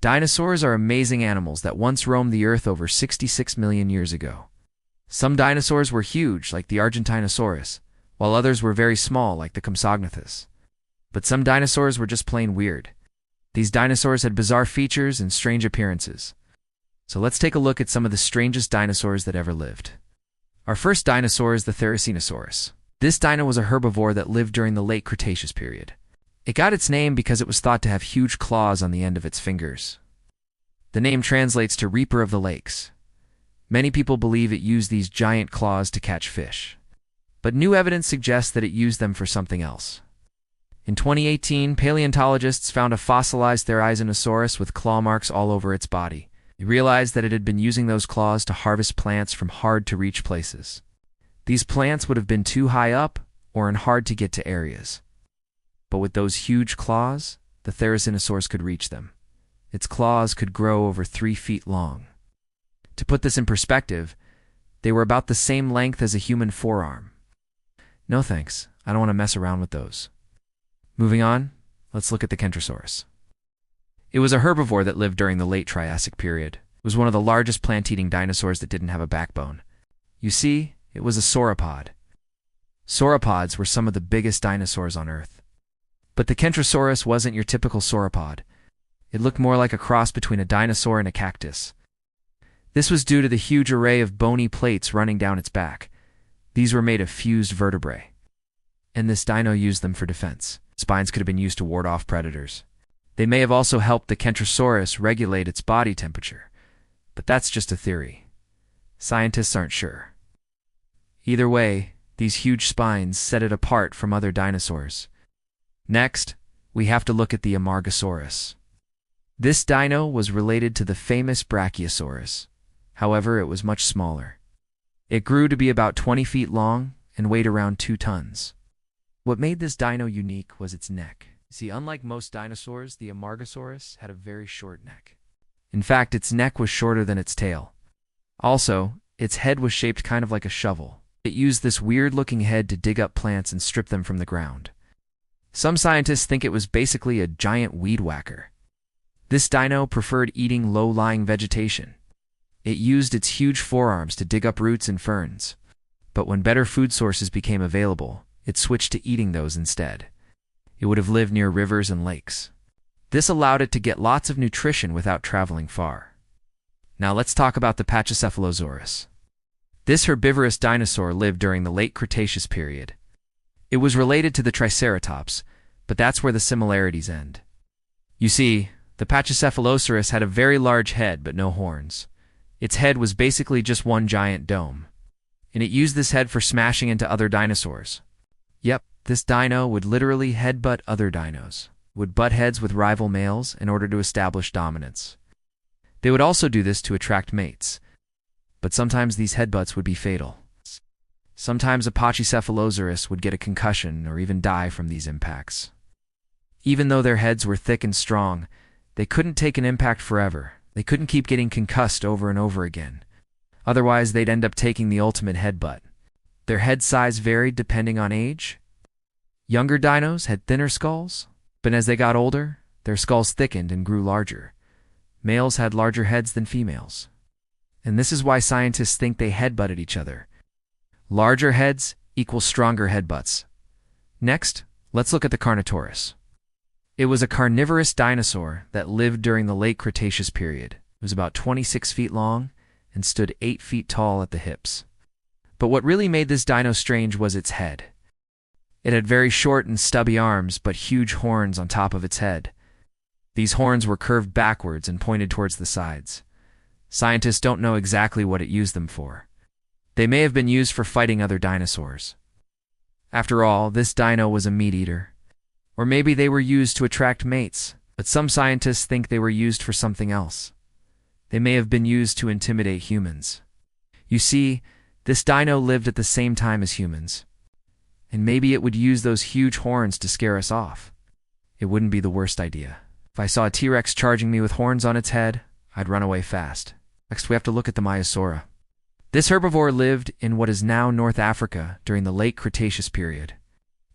Dinosaurs are amazing animals that once roamed the Earth over 66 million years ago. Some dinosaurs were huge, like the Argentinosaurus, while others were very small, like the Compsognathus. But some dinosaurs were just plain weird. These dinosaurs had bizarre features and strange appearances. So let's take a look at some of the strangest dinosaurs that ever lived. Our first dinosaur is the Therizinosaurus. This dino was a herbivore that lived during the late Cretaceous period. It got its name because it was thought to have huge claws on the end of its fingers. The name translates to Reaper of the Lakes. Many people believe it used these giant claws to catch fish. But new evidence suggests that it used them for something else. In 2018, paleontologists found a fossilized Therizinosaurus with claw marks all over its body. They realized that it had been using those claws to harvest plants from hard-to-reach places. These plants would have been too high up or in hard-to-get-to areas. But with those huge claws, the Therizinosaurus could reach them. Its claws could grow over 3 feet long. To put this in perspective, they were about the same length as a human forearm. No thanks, I don't want to mess around with those. Moving on, let's look at the Kentrosaurus. It was a herbivore that lived during the late Triassic period. It was one of the largest plant-eating dinosaurs that didn't have a backbone. You see, it was a sauropod. Sauropods were some of the biggest dinosaurs on Earth. But the Kentrosaurus wasn't your typical sauropod. It looked more like a cross between a dinosaur and a cactus. This was due to the huge array of bony plates running down its back. These were made of fused vertebrae. And this dino used them for defense. Spines could have been used to ward off predators. They may have also helped the Kentrosaurus regulate its body temperature. But that's just a theory. Scientists aren't sure. Either way, these huge spines set it apart from other dinosaurs. Next, we have to look at the Amargasaurus. This dino was related to the famous Brachiosaurus. However, it was much smaller. It grew to be about 20 feet long and weighed around 2 tons. What made this dino unique was its neck. See, unlike most dinosaurs, the Amargasaurus had a very short neck. In fact, its neck was shorter than its tail. Also, its head was shaped kind of like a shovel. It used this weird-looking head to dig up plants and strip them from the ground. Some scientists think it was basically a giant weed whacker. This dino preferred eating low-lying vegetation. It used its huge forearms to dig up roots and ferns. But when better food sources became available, it switched to eating those instead. It would have lived near rivers and lakes. This allowed it to get lots of nutrition without traveling far. Now let's talk about the Pachycephalosaurus. This herbivorous dinosaur lived during the late Cretaceous period. It was related to the Triceratops, but that's where the similarities end. You see, the Pachycephalosaurus had a very large head but no horns. Its head was basically just one giant dome. And it used this head for smashing into other dinosaurs. Yep, this dino would literally headbutt other dinos. Would butt heads with rival males in order to establish dominance. They would also do this to attract mates. But sometimes these headbutts would be fatal. Sometimes a Pachycephalosaurus would get a concussion or even die from these impacts. Even though their heads were thick and strong, they couldn't take an impact forever. They couldn't keep getting concussed over and over again. Otherwise, they'd end up taking the ultimate headbutt. Their head size varied depending on age. Younger dinos had thinner skulls, but as they got older, their skulls thickened and grew larger. Males had larger heads than females. And this is why scientists think they headbutted each other. Larger heads equal stronger headbutts. Next, let's look at the Carnotaurus. It was a carnivorous dinosaur that lived during the late Cretaceous period. It was about 26 feet long and stood 8 feet tall at the hips. But what really made this dino strange was its head. It had very short and stubby arms but huge horns on top of its head. These horns were curved backwards and pointed towards the sides. Scientists don't know exactly what it used them for. They may have been used for fighting other dinosaurs. After all, this dino was a meat-eater. Or maybe they were used to attract mates, but some scientists think they were used for something else. They may have been used to intimidate humans. You see, this dino lived at the same time as humans. And maybe it would use those huge horns to scare us off. It wouldn't be the worst idea. If I saw a T-Rex charging me with horns on its head, I'd run away fast. Next, we have to look at the Maiasaura. This herbivore lived in what is now North Africa during the late Cretaceous period.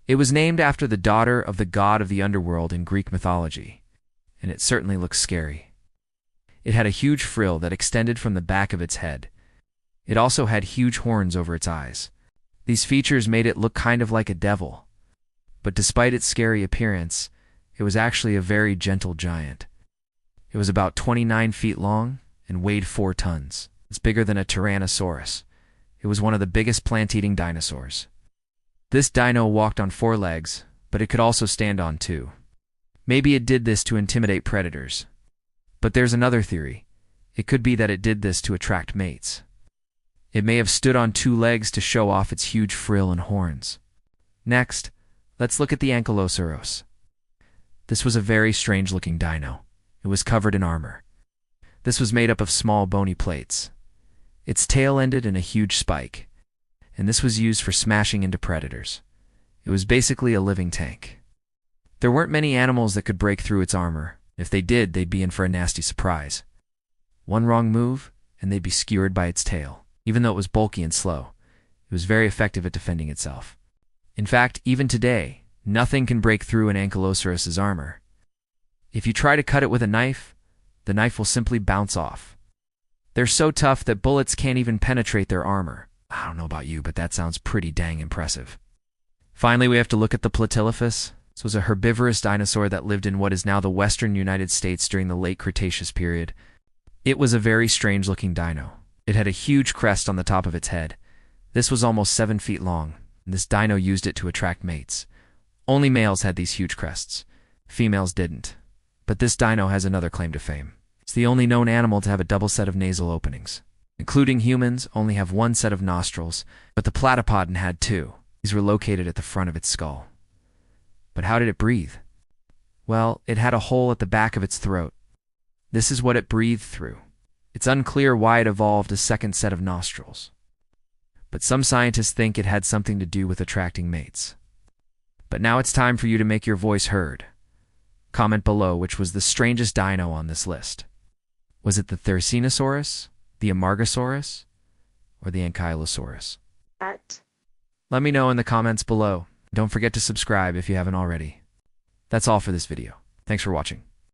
It was named after the daughter of the god of the underworld in Greek mythology, and it certainly looks scary. It had a huge frill that extended from the back of its head. It also had huge horns over its eyes. These features made it look kind of like a devil. But despite its scary appearance, it was actually a very gentle giant. It was about 29 feet long and weighed 4 tons. It's bigger than a Tyrannosaurus. It was one of the biggest plant-eating dinosaurs. This dino walked on 4 legs, but it could also stand on 2. Maybe it did this to intimidate predators. But there's another theory. It could be that it did this to attract mates. It may have stood on 2 legs to show off its huge frill and horns. Next, let's look at the Ankylosaurus. This was a very strange-looking dino. It was covered in armor. This was made up of small bony plates. Its tail ended in a huge spike, and this was used for smashing into predators. It was basically a living tank. There weren't many animals that could break through its armor. If they did, they'd be in for a nasty surprise. One wrong move, and they'd be skewered by its tail. Even though it was bulky and slow, it was very effective at defending itself. In fact, even today, nothing can break through an Ankylosaurus's armor. If you try to cut it with a knife, the knife will simply bounce off. They're so tough that bullets can't even penetrate their armor. I don't know about you, but that sounds pretty dang impressive. Finally, we have to look at the Platylophus. This was a herbivorous dinosaur that lived in what is now the western United States during the late Cretaceous period. It was a very strange-looking dino. It had a huge crest on the top of its head. This was almost 7 feet long, and this dino used it to attract mates. Only males had these huge crests. Females didn't. But this dino has another claim to fame. It's the only known animal to have a double set of nasal openings. Including humans, only have 1 set of nostrils, but the platypodon had 2. These were located at the front of its skull. But how did it breathe? Well, it had a hole at the back of its throat. This is what it breathed through. It's unclear why it evolved a second set of nostrils. But some scientists think it had something to do with attracting mates. But now it's time for you to make your voice heard. Comment below which was the strangest dino on this list. Was it the Theracenosaurus, the Amargasaurus, or the Ankylosaurus? Let me know in the comments below. Don't forget to subscribe if you haven't already. That's all for this video. Thanks for watching.